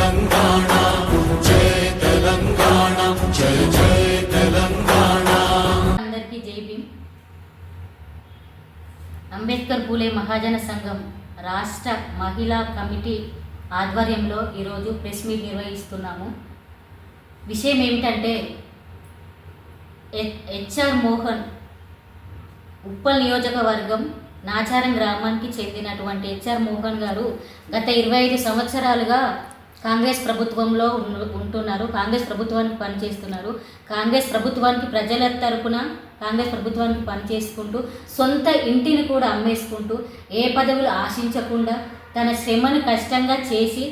తెలంగాణ జై తెలంగాణ జై జై తెలంగాణ. అందరికీ జై భీమ్. అంబేద్కర్ పూలే మహాజన సంఘం రాష్ట్ర మహిళా కమిటీ ఆధ్వర్యంలో ఈరోజు ప్రెస్ మీట్ నిర్వహిస్తున్నాము. విషయం ఏమిటంటే హెచ్ఆర్ మోహన్ ఉప్పల్ నియోజకవర్గం నాచారం గ్రామానికి చెందినటువంటి హెచ్ఆర్ మోహన్ గారు గత 25 సంవత్సరాలుగా కాంగ్రెస్ ప్రభుత్వంలో ఉంటున్నారు. కాంగ్రెస్ ప్రభుత్వానికి పనిచేస్తున్నారు. కాంగ్రెస్ ప్రభుత్వానికి ప్రజల తరపున కాంగ్రెస్ ప్రభుత్వానికి పనిచేసుకుంటూ సొంత ఇంటిని కూడా అమ్మేసుకుంటూ ఏ పదవులు ఆశించకుండా తన శ్రమను కష్టంగా చేసి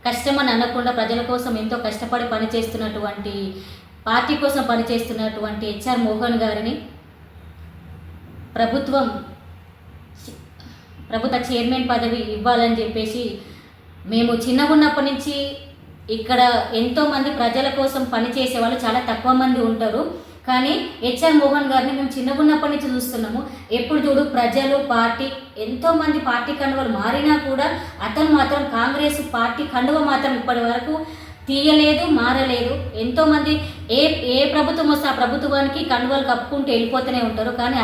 కష్టమని అనకుండా ప్రజల కోసం ఎంతో కష్టపడి పనిచేస్తున్నటువంటి పార్టీ కోసం పనిచేస్తున్నటువంటి హెచ్ఆర్ మోహన్ గారిని ప్రభుత్వ చైర్మన్ పదవి ఇవ్వాలని చెప్పేసి మేము చిన్నగా ఉన్నప్పటి నుంచి ఇక్కడ ఎంతోమంది ప్రజల కోసం పనిచేసే వాళ్ళు చాలా తక్కువ మంది ఉంటారు. కానీ హెచ్ఆర్ మోహన్ గారిని మేము చిన్నగా ఉన్నప్పటి నుంచి చూస్తున్నాము. ఎప్పుడు చూడు ప్రజలు పార్టీ ఎంతోమంది పార్టీ కండువలు మారినా కూడా అతను మాత్రం కాంగ్రెస్ పార్టీ కండువ మాత్రం ఇప్పటి వరకు తీయలేదు, మారలేదు. ఎంతోమంది ఏ ప్రభుత్వం వస్తే ఆ ప్రభుత్వానికి కండువలు కప్పుకుంటూ వెళ్ళిపోతూనే ఉంటారు. కానీ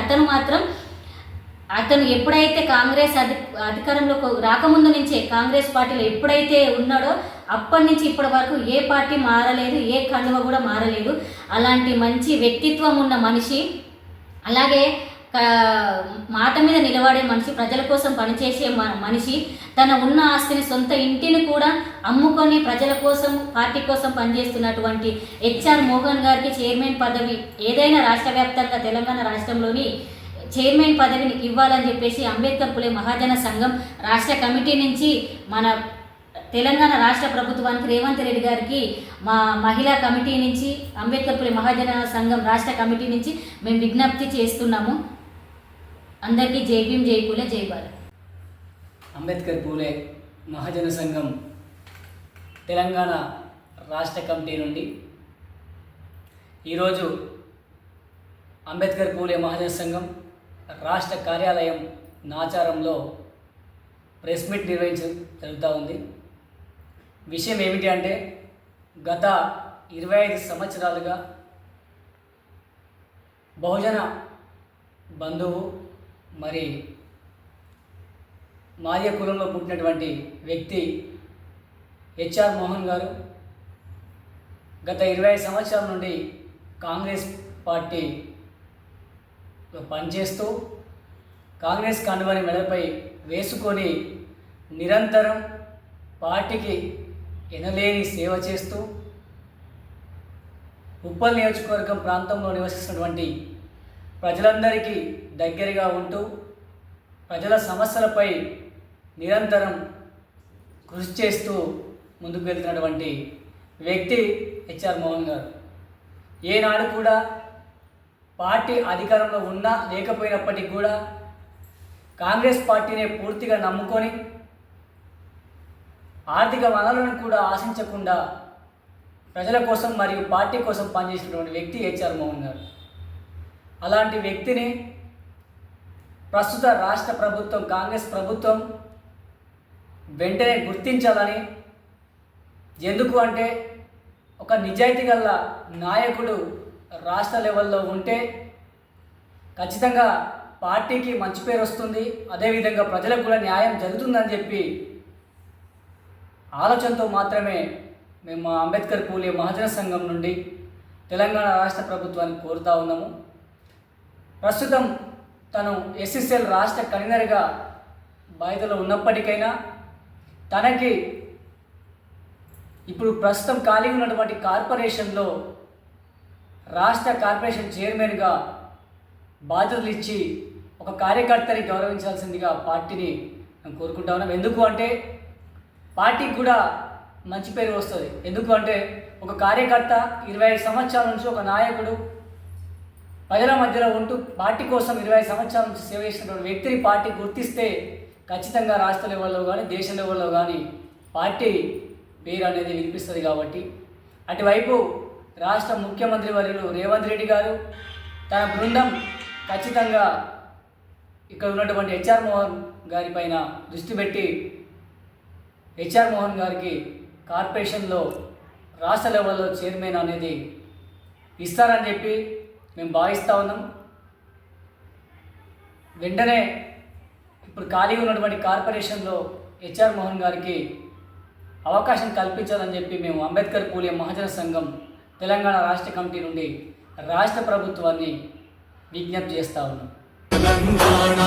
అతను ఎప్పుడైతే కాంగ్రెస్ అధికారంలోకి రాకముందు నుంచే కాంగ్రెస్ పార్టీలో ఎప్పుడైతే ఉన్నాడో అప్పటి నుంచి ఇప్పటి వరకు ఏ పార్టీ మారలేదు, ఏ కండువ కూడా మారలేదు. అలాంటి మంచి వ్యక్తిత్వం ఉన్న మనిషి, అలాగే మాట మీద నిలబడే మనిషి, ప్రజల కోసం పనిచేసే మనిషి, తన ఉన్న ఆస్తిని సొంత ఇంటిని కూడా అమ్ముకొని ప్రజల కోసం పార్టీ కోసం పనిచేస్తున్నటువంటి హెచ్ఆర్ మోహన్ గారికి చైర్మన్ పదవి ఏదైనా రాష్ట్ర వ్యాప్తంగా తెలంగాణ రాష్ట్రంలోని చైర్మన్ పదవిని ఇవ్వాలని చెప్పేసి అంబేద్కర్ పులే మహాజన సంఘం రాష్ట్ర కమిటీ నుంచి మన తెలంగాణ రాష్ట్ర ప్రభుత్వానికి రేవంత్ రెడ్డి గారికి మా మహిళా కమిటీ నుంచి అంబేద్కర్ పులే మహాజన సంఘం రాష్ట్ర కమిటీ నుంచి మేము విజ్ఞప్తి చేస్తున్నాము. అందరికీ జై భీమ్, జై పూలే, జై భారత్. అంబేద్కర్ పూలే మహాజన సంఘం తెలంగాణ రాష్ట్ర కమిటీ నుండి ఈరోజు అంబేద్కర్ పూలే మహాజన సంఘం రాష్ట్ర కార్యాలయం నాచారంలో ప్రెస్ మీట్ నిర్వహించడం జరుగుతూ ఉంది. విషయం ఏమిటి అంటే గత 25 సంవత్సరాలుగా బహుజన బంధువు మరి మాదిగ కులంలో పుట్టినటువంటి వ్యక్తి హెచ్ఆర్ మోహన్ గారు గత 25 సంవత్సరాల నుండి కాంగ్రెస్ పార్టీలో పనిచేస్తూ కాంగ్రెస్ కండువాని మెడపై వేసుకొని నిరంతరం పార్టీకి ఎనలేని సేవ చేస్తూ ఉప్పల్ నియోజకవర్గం ప్రాంతంలో నివసిస్తున్నటువంటి ప్రజలందరికీ దగ్గరగా ఉంటూ ప్రజల సమస్యలపై నిరంతరం కృషి చేస్తూ ముందుకు వెళ్తున్నటువంటి వ్యక్తి హెచ్ఆర్ మోహన్ గారు. ఏనాడు కూడా పార్టీ అధికారంలో ఉన్నా లేకపోయినప్పటికీ కూడా కాంగ్రెస్ పార్టీని పూర్తిగా నమ్ముకొని ఆర్థిక వనరులను కూడా ఆశించకుండా ప్రజల కోసం మరియు పార్టీ కోసం పనిచేసినటువంటి వ్యక్తి హెచ్ఆర్ మోహన్ గారు. అలాంటి వ్యక్తిని ప్రస్తుత రాష్ట్ర ప్రభుత్వం కాంగ్రెస్ ప్రభుత్వం వెంటనే గుర్తించాలని, ఎందుకు అంటే ఒక నిజాయితీ గల నాయకుడు రాష్ట్ర లెవెల్లో ఉంటే ఖచ్చితంగా పార్టీకి మంచి పేరు వస్తుంది, అదేవిధంగా ప్రజలకు కూడా న్యాయం జరుగుతుందని చెప్పి ఆలోచనతో మాత్రమే మేము మా అంబేద్కర్ పూలే మహాజన సంఘం నుండి తెలంగాణ రాష్ట్ర ప్రభుత్వాన్ని కోరుతా ఉన్నాము. ప్రస్తుతం తను ఎస్ఎస్ఎల్ రాష్ట్ర కన్వీనర్గా బాధ్యతలో ఉన్నప్పటికైనా తనకి ఇప్పుడు ప్రస్తుతం ఖాళీ ఉన్నటువంటి కార్పొరేషన్లో రాష్ట్ర కార్పొరేషన్ చైర్మన్గా బాధ్యతలు ఇచ్చి ఒక కార్యకర్తని గౌరవించాల్సిందిగా పార్టీని మేము కోరుకుంటా ఉన్నాం. ఎందుకు అంటే పార్టీకి కూడా మంచి పేరు వస్తుంది. ఎందుకు అంటే ఒక కార్యకర్త 25 సంవత్సరాల నుంచి ఒక నాయకుడు ప్రజల మధ్యలో ఉంటూ పార్టీ కోసం 25 సంవత్సరాల నుంచి సేవ చేసినటువంటి వ్యక్తిని పార్టీ గుర్తిస్తే ఖచ్చితంగా రాష్ట్ర లెవెల్లో కానీ దేశ లెవెల్లో కానీ పార్టీ పేరు అనేది వినిపిస్తుంది. కాబట్టి అటువైపు రాష్ట్ర ముఖ్యమంత్రి వర్యులు రేవంత్ రెడ్డి గారు తన బృందం ఖచ్చితంగా ఇక్కడ ఉన్నటువంటి హెచ్ఆర్ మోహన్ గారి పైన దృష్టి పెట్టి హెచ్ఆర్ మోహన్ గారికి కార్పొరేషన్లో రాష్ట్ర లెవెల్లో చైర్మన్ అనేది ఇస్తారని చెప్పి మేము భావిస్తూ ఉన్నాం. వెంటనే ఇప్పుడు ఖాళీగా ఉన్నటువంటి కార్పొరేషన్లో హెచ్ఆర్ మోహన్ గారికి అవకాశం కల్పించాలని చెప్పి మేము అంబేద్కర్ పూలే మహాజన సంఘం తెలంగాణ రాష్ట్ర కమిటీ నుండి రాష్ట్ర ప్రభుత్వాన్ని విజ్ఞప్తి చేస్తూ ఉన్నాం. తెలంగాణ